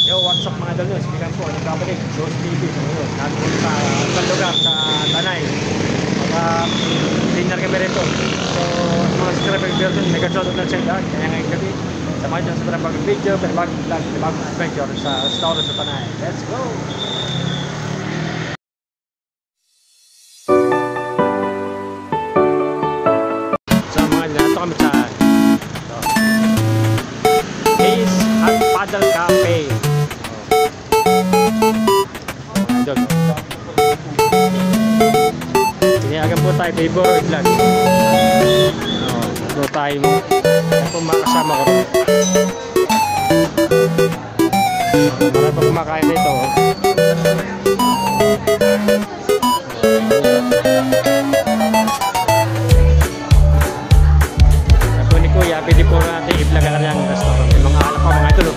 Yo, what's up mga idol? Speakan po, nagkabalik Josh TV. So yun, nandun sa isang lugar sa Tanay. Dinner kami rito. So mga subscriber dito, mega shoutout na sa lahat. Kaya ngayong gabi, samahan dyan sa panibagong video, panibagong vlog, panibagong adventure sa store sa Tanay. Let's go! So mga idol, ito kami sa Ace at Paddle Cafe. Tinayagan po tayo kay Boroy Vlog. Ito tayo mo. Ito makasama ko. Marami pa kumakain dito. Ito ni Kuya, pwede po natin i-vlog ang kanyang restaurant. May mga anak pa mga ito.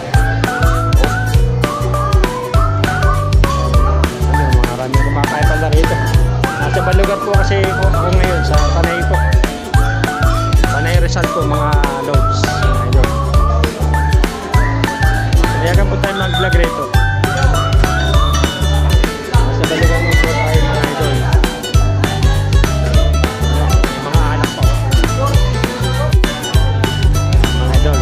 Marami kumakain pala rito. Nasa Balugar po kasi ako ngayon sa Tanay po. Tanay Rizal po mga loads. Kaya po tayo mag-vlog rito. Nasa Balugar po tayo mga idol. Mga anak po. Mga idol.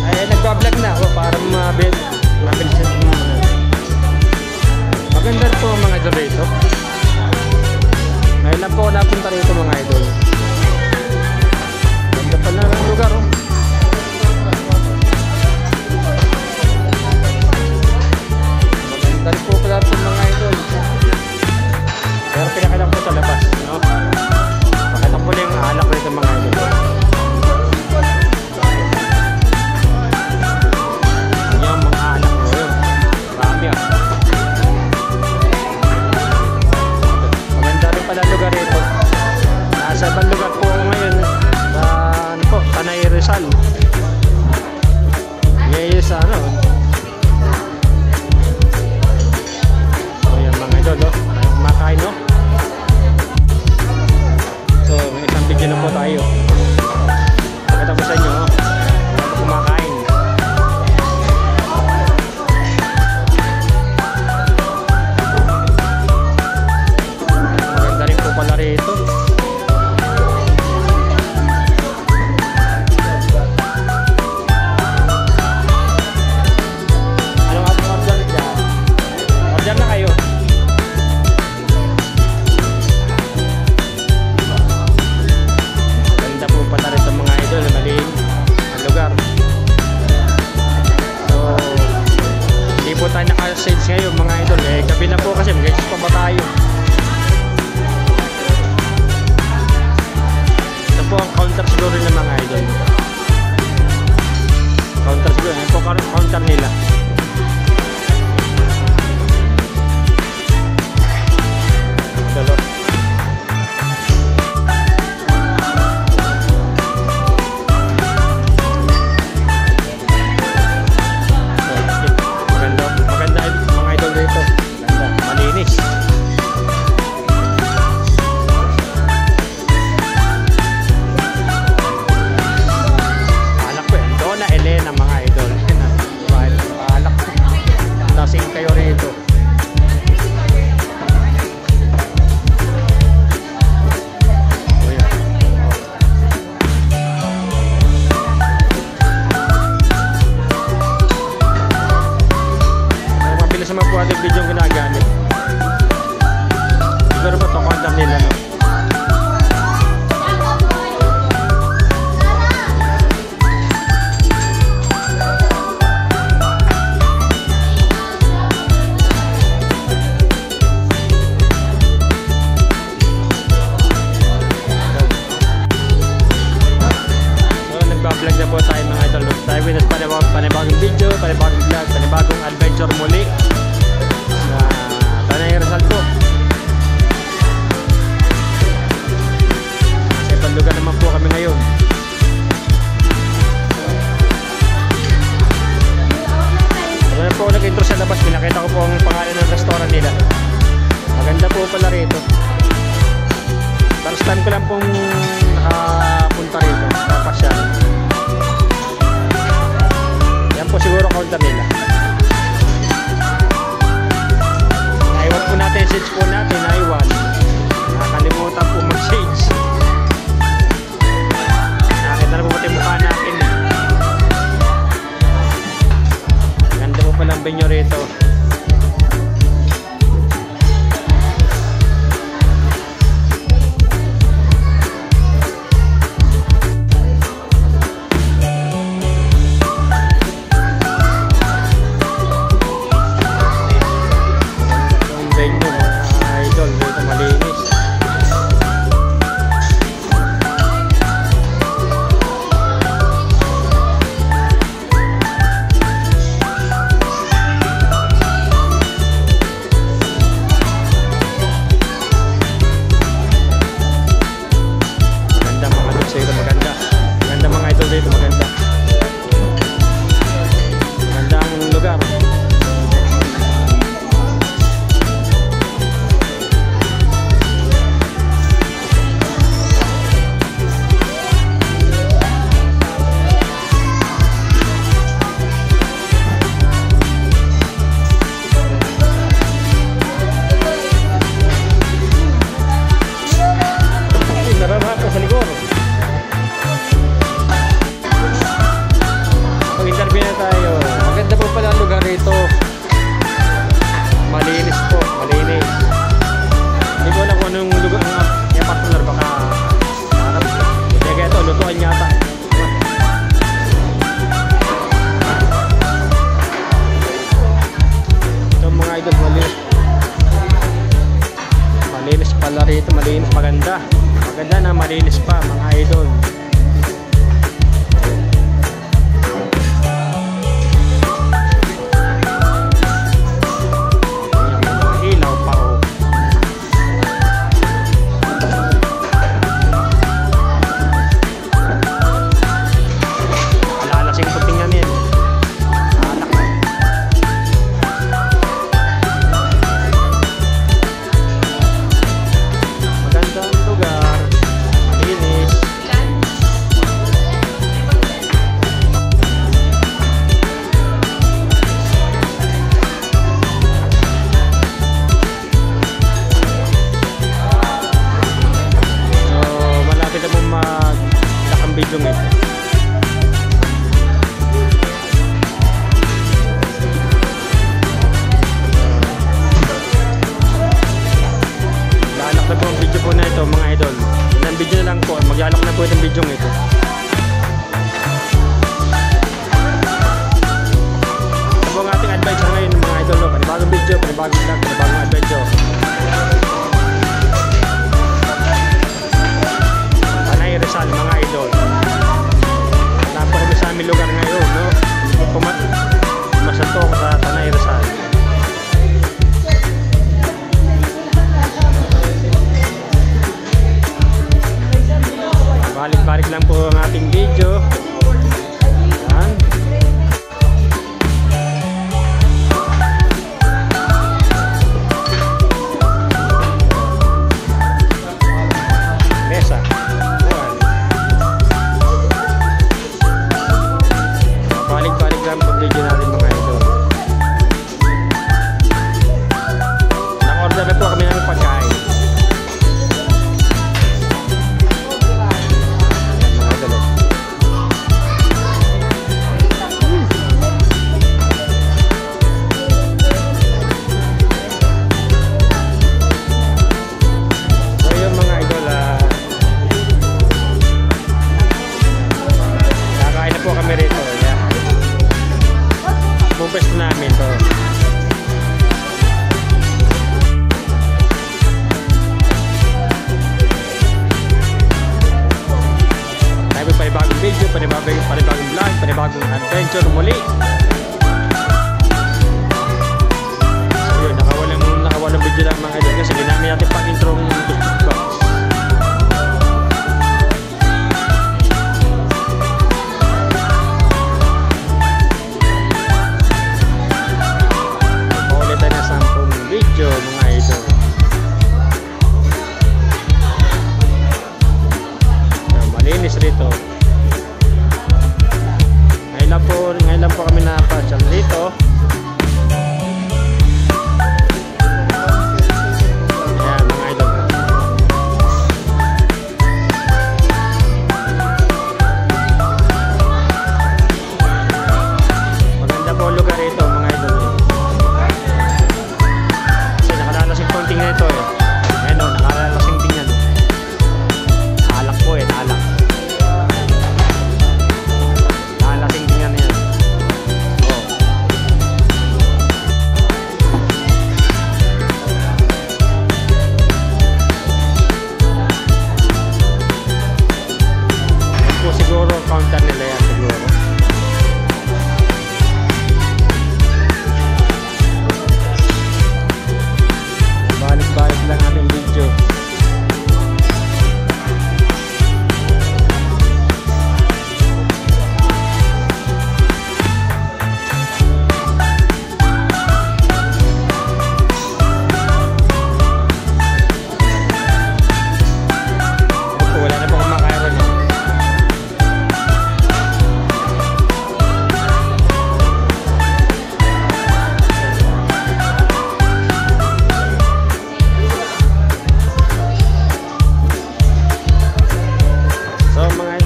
Ay, nagpa-vlog na ako para mabilis maganda po mga idol rito. Ngayon lang po napunta rito mga idol. Ganda pa na ang lugar oh. Maganda po pala ito mga idol. Pero pinakalang po sa labas no? Pakita po lang yung alak rito mga idol. Yung mga alak mo yun. Marami ah. Pala lugar ito. Nasa ibang lugar po ngayon sa ano po, Tanay Rizal. Yes, ano. So yan mga idol, oh. Maraming kumakain, no? So may isang video na po tayo. Pakita ko sa inyo, oh. Maraming kumakain. Pala rito. Anong ating order dyan? Order na kayo. Ganda po pala rito mga idol. Maliin ang lugar. So hindi po tayo naka-sales ngayon mga idol. Gabi na po kasi mag-isis pa ba tayo. Po ang counter siguro ng mga idol. Counter siguro. Yan po counter nila. Dalo. Maganda mga idol dito. Ganda. Malinis. Kayo rito. Ay, mabilis naman po ating video yung ginagamit. Siguro ba ito contact nila no? Vlog na po tayo mga idol. Tayo winas panibagong video, panibagong vlog, panibagong adventure muli sa Tanay Rizal po. Sa ibang lugar naman po kami ngayon. Pag na po nag-intro sa labas, pinakita ko po ang pangalan ng restaurant nila. Maganda po pala rito. First time ko lang pong nakapunta rito. Tapos siya. filter nila. Naiwan po natin yung shades po natin, naiwan. Nakakalimutan po mag-shades. Nakakita na po pati mukha natin. Ganda po palang venue rito. Malinis pala rito, malinis, maganda. Maganda na malinis pa mga idol. Ilaw pa oh. Alalasing ko tingnan yan. Video ito. Lalak na po ang video po na ito mga idol. Ilang video na lang po. Maglalak na po itong video ito. Ito po ang ating adventure ngayon mga idol. Panibagong video, panibagong vlog, panibagong adventure. Tanay Rizal mga idol. Wala po kami sa aming lugar ngayon, no? Hindi po masato ko sa Tanay Rizal. Balik-balik lang po ang ating video. Yan. Mesa. Balik-balik lang po video natin mga idol. Naka-order na po kami ng pagkain. Pwesto namin to. Tayo may panibagong video, panibagong vlog, panibagong adventure muli. So yun, nakawalang video lang mga idol kasi ginamit natin pang intro ng box. Video mga idol. Malinis rito. Ngayon lang po kami napasyal dito. counter nila yan siguro. Balik-balik lang ating video.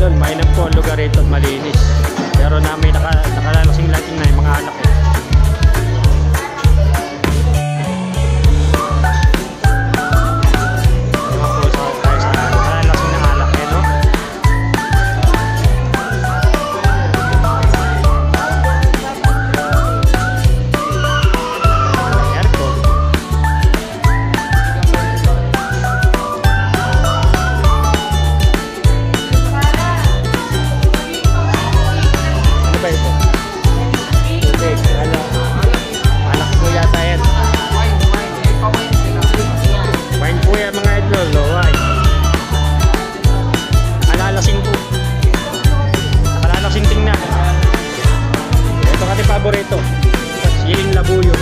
Mainam po ang lugar rito at malinis. Pero namin nakalalasing lang na yung mga alak eh. Ewan po sa tayo sa nakalalasing ng alak eh, no? Aircon. Wine po yan mga idol, wine. Nakalalasing po. Nakalalasing tingnan. Ito kasi paborito. Siling labuyo.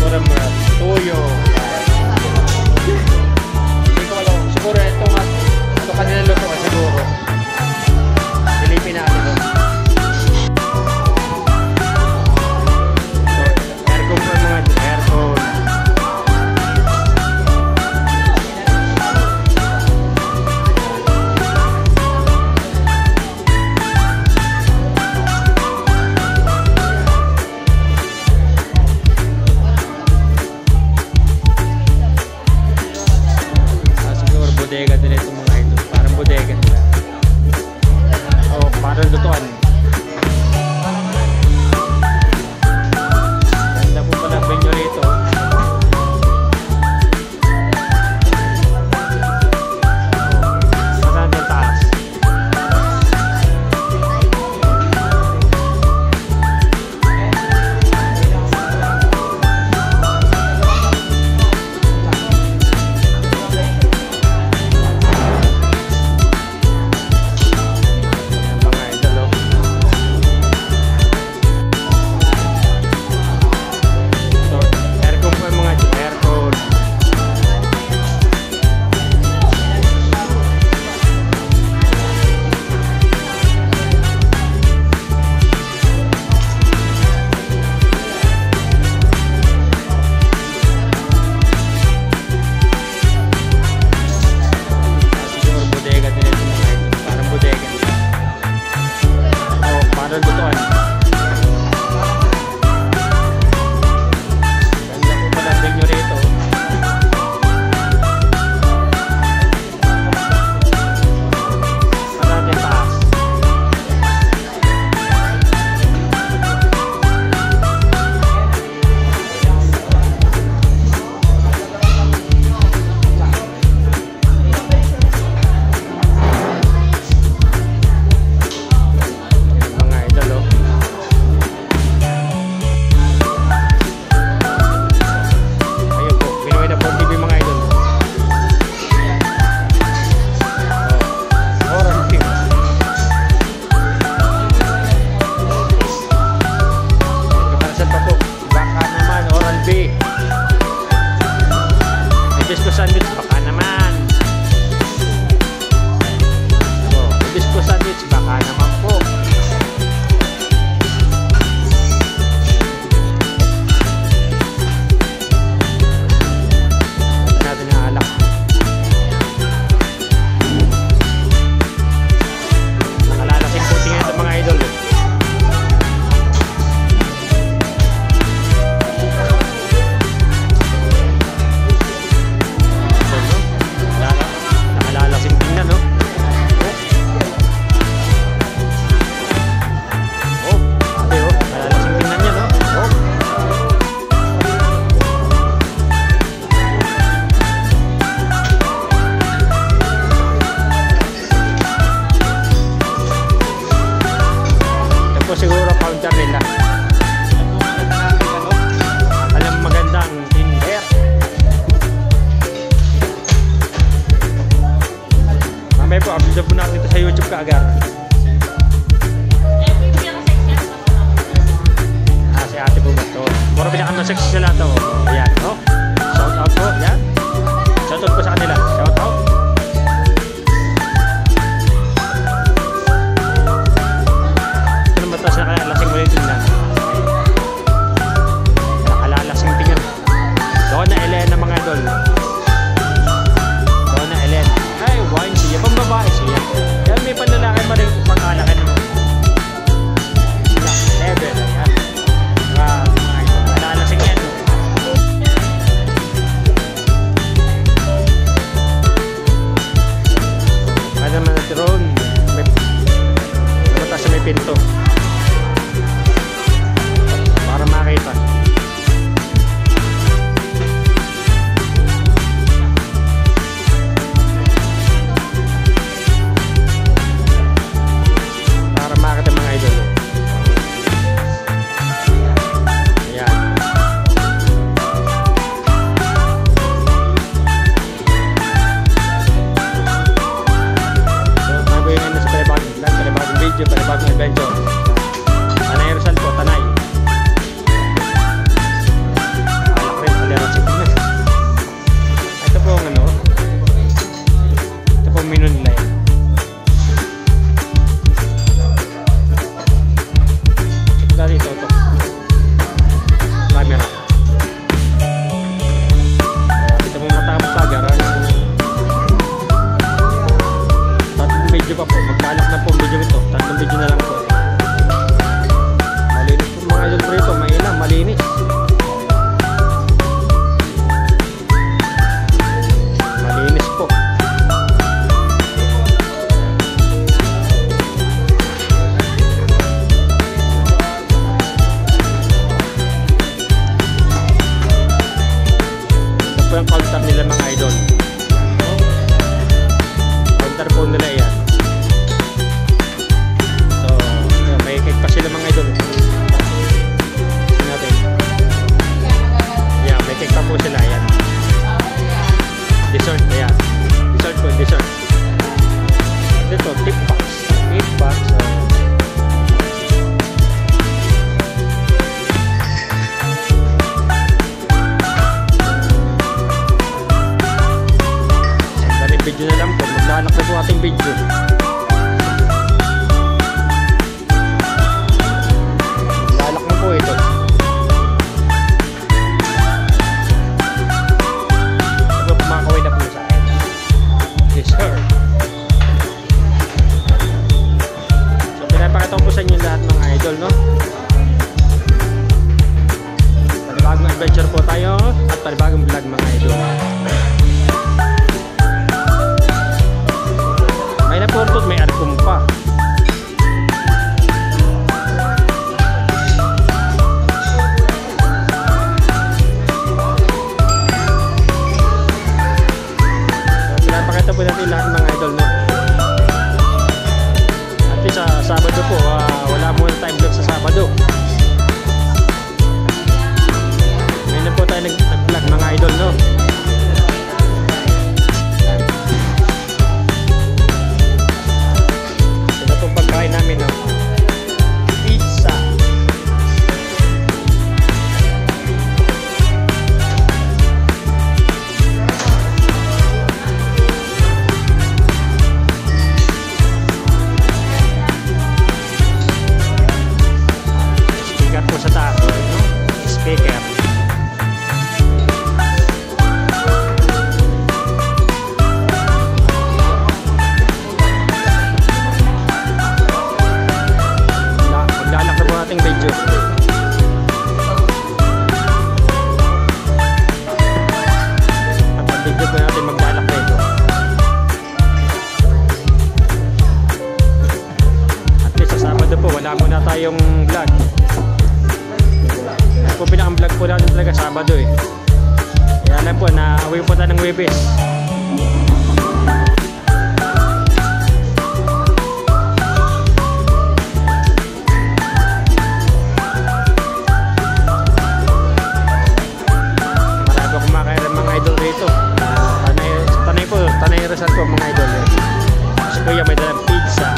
Mura-mura. Tuyo. Hindi ko alam. Siguro ito nga. Ito kanila luto ka siguro. Silipin natin ito. Bodega din ito mga idol. Parang bodega nila. O, parang lutuan. Ganda po pala venue rito. Saan yung taas? Bisco sandwich baka naman. Bisco sandwich baka naman po. Natin ang alak. Nakalalasing po tingnan ito mga idol. vlogger? Si ate po ba ito? Puro pinaka-sexy sila ito. Ayan, oh. Shout out po, yan. Shout out po sa kanila. Shout out. Ito naman ito sa nakalalasing ulit din na. Nakalalasing tingin. Donna Elena mga idol. Donna Elena. Ay, wine siya. Pambabae siya. Yan may panlalaki pa rin pangkalakan mo. Level. Ayan. Nakalalasing yan. Ano naman natin roon. Namata siya may pinto. Para makita. Mga idol. Ayan. So, magawin na sa panibagong vlog, panibagong video, panibagong adventure. Tanay Rizal po, Tanay. Alak rin, aliran si Pina. Ito po ang ano. Ito po ang menu nila yan. Dito to. Camera. Ito mo matapos agad. Tatlong video pa po. Magkalak na po video ito. Tatlong video na lang po. Malinis po mga idol po ito. May ilang, malinis. Malinis po. Yung counter nila mga idol. Counter po nila yan. So, may cake pa sila mga idol. Kasi natin. Yeah, may cake pa po sila. Yan. Dessert. Ayan. Dessert po. Dessert. Ito, tip box. Tip box. Video na lang po, maglalak na po ating video. Maglalak na po ito. Ito kumakaway na po sa akin. Yes sir. So pinapakita ko po sa inyo lahat mga idol, no? Panibagong adventure po tayo at panibagong vlog mga idol. May naportot, may arkom pa. Pinapakita po natin lahat mga idol, no? At least sa Sabado po, wala muna time vlog sa Sabado. Ngayon na po tayo nag-vlog mga idol, no? Pagkain namin, no? Pizza. Speaker po sa taas, no? Speaker. Ating video. At ang video po natin maglalak na ito. At least sa Sabado po, wala muna tayong vlog. At po pinaka-vlog po natin talaga Sabado eh. Kaya alam po na away po tayo ng Webes. Tanay Rizal po mga idol. Si Kuya may dalang pizza.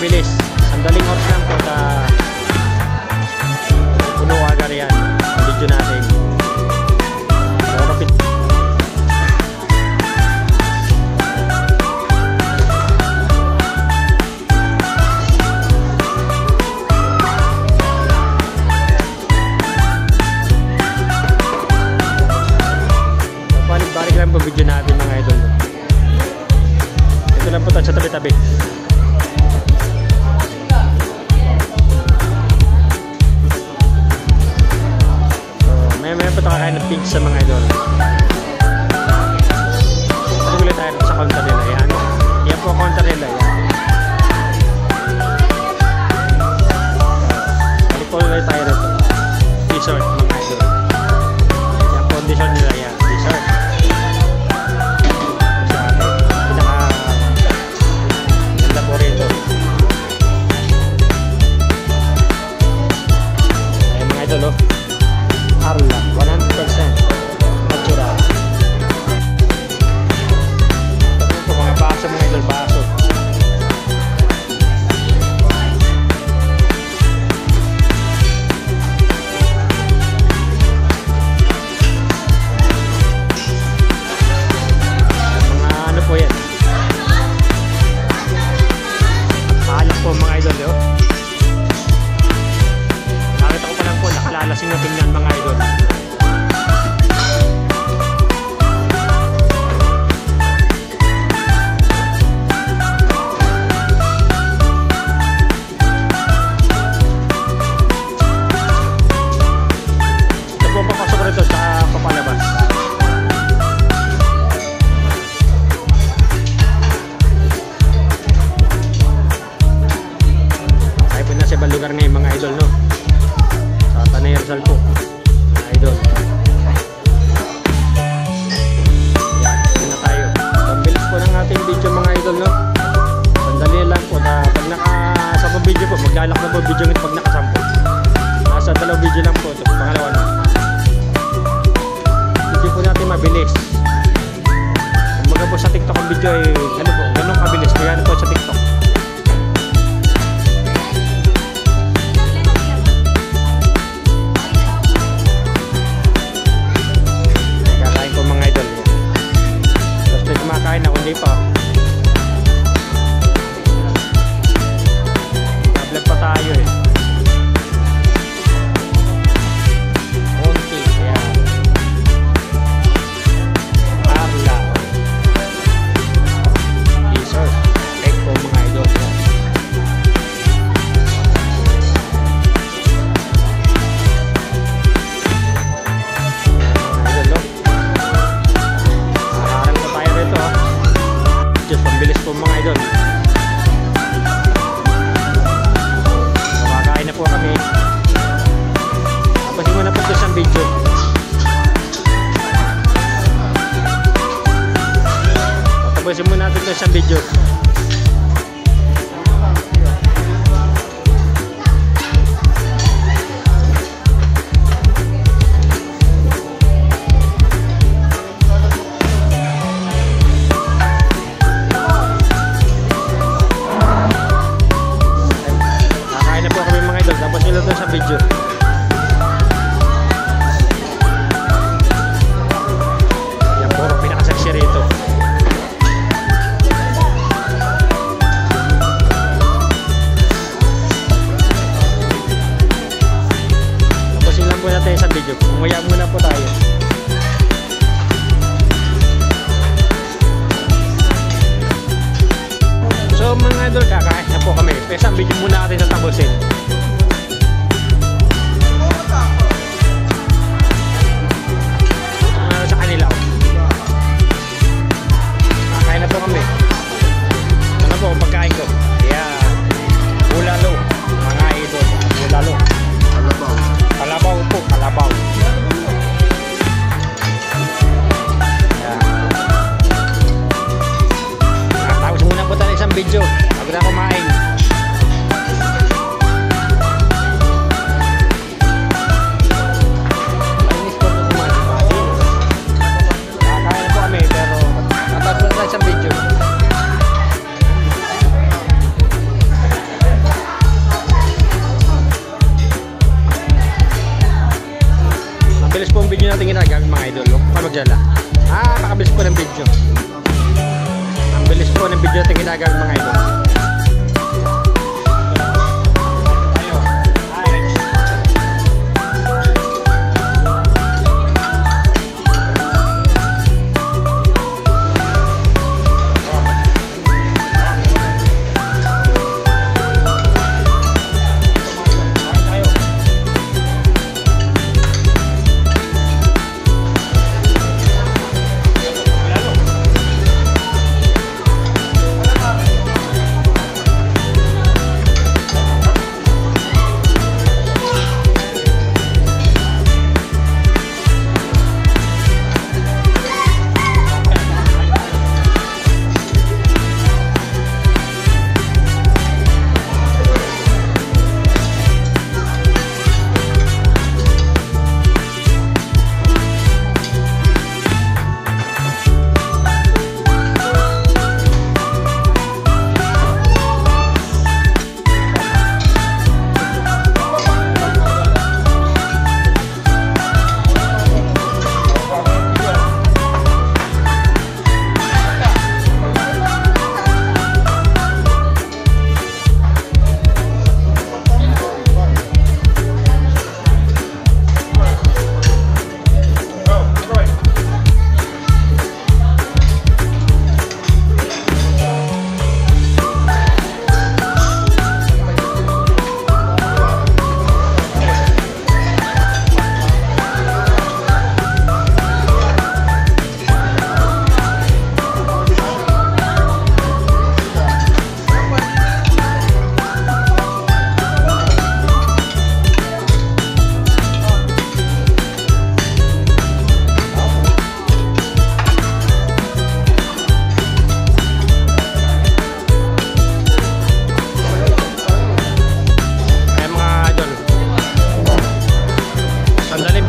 mabilis. Sandaling oras lang po na puno agad yan ang video natin. Balik lang po video natin mga idol. Ito lang po tayo sa tabi-tabi. So, may po tayo kakain ng pizza mga idol. Pag ulit tayo sa counter nila. Yan. Yan po counter nila. Yan. Balik po ulit tayo rito. Dessert mga idol. Yan po dessert nila. Yan. Dessert. Arla, 100% natural. Ito po mga baso mga idol, baso. Mga ano po yan. Maalas po mga idol yun. Nakita ko pa lang po, nakalalasing na tingnan mga idol. Ito po papasok rito sa papalabas. Ay po na sa ibang lugar ngayon mga idol, no? Tanay Rizal po mga idol. Yan na tayo. Pambilis po ng ating video mga idol, no? Sandali lang po na pag nakasampung video po, maglalak na po video nito pag nakasampo. Nasa 2 video lang po ito, pangalawa na. Video po natin mabilis. Kumbaga po sa TikTok ang video ay ano po, ganun kabilis. Kaya po sa TikTok. Kumakain ako, hindi pa. Nag-vlog pa tayo eh. Konti, yan. Arla. Dessert. Egg po mga idol. Pambilis po mga idol. Kumakain na po kami. Tapusin mo na po ito sa video. Tapusin mo natin ito sa video. Tapos nila doon sa video. Yan puro pinakasaksi rito. Tapos lang po natin sa video. Umuya muna po tayo. So mga idol, kakain na po kami. Pero sa video muna natin sa tapusin. Kakain na po kami. Ano po ang pagkain ko? Yan. Bulalo. Mga idol. Bulalo. Kalabaw. Kalabaw po. Kalabaw. Yan. Tapos muna po tayo isang video. Bago na kumain. Mabilis po ang video natin ginagamit mga idol. Huwag pa magjala. Pakabilis po ng video. Ang bilis po ng video natin ginagamit mga idol.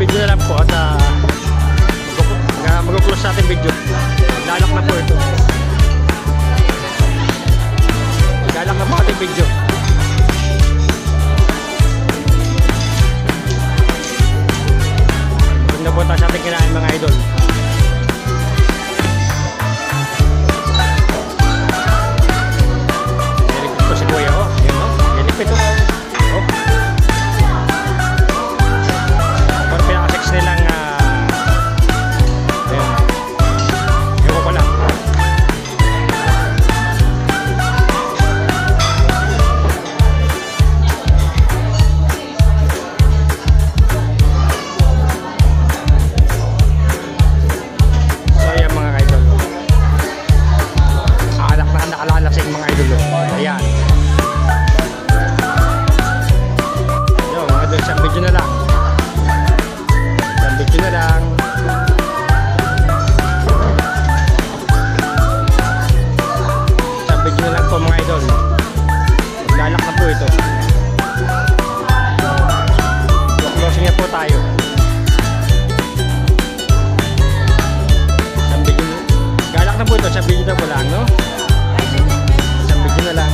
Video na lang po at mag-close natin video. Lalak na po ito. Lalak na po ating video. Doon na po tayo sa ating kinain mga idol. Nilipit ko si Kuya oh. Yan oh. Nilipit oh. Oh. Nilang ewan ko lang. So ayan mga idol, anak na nakalalasing mga idol. Ayan yun mga idol, isang video na lang. Video na lang. Isang video na lang po mga idol. Maglalak na po ito. Closing na po tayo. Isang video na. Galak na po ito. Isang video na po lang, no? Isang video na lang.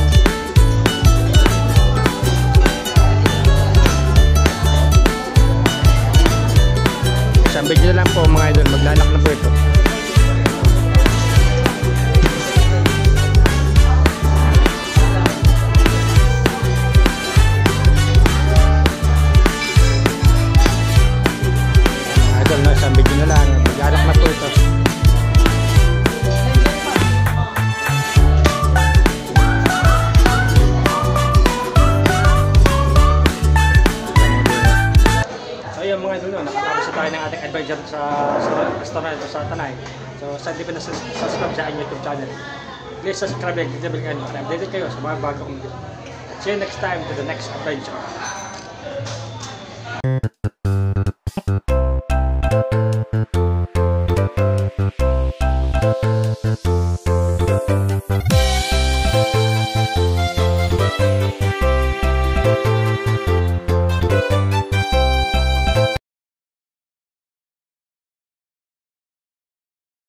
Isang video na lang po mga idol, maglalak na po ito. Idol no, isang video na lang, maglalak na po ito. Mga idol no, nakatapos na tayo ng ating adventure sa restaurant sa Tanay. So, sadly pa na subscribe sa aking YouTube channel. Please subscribe and click the bell icon para updated kayo sa mga bagong video. See you next time to the next adventure.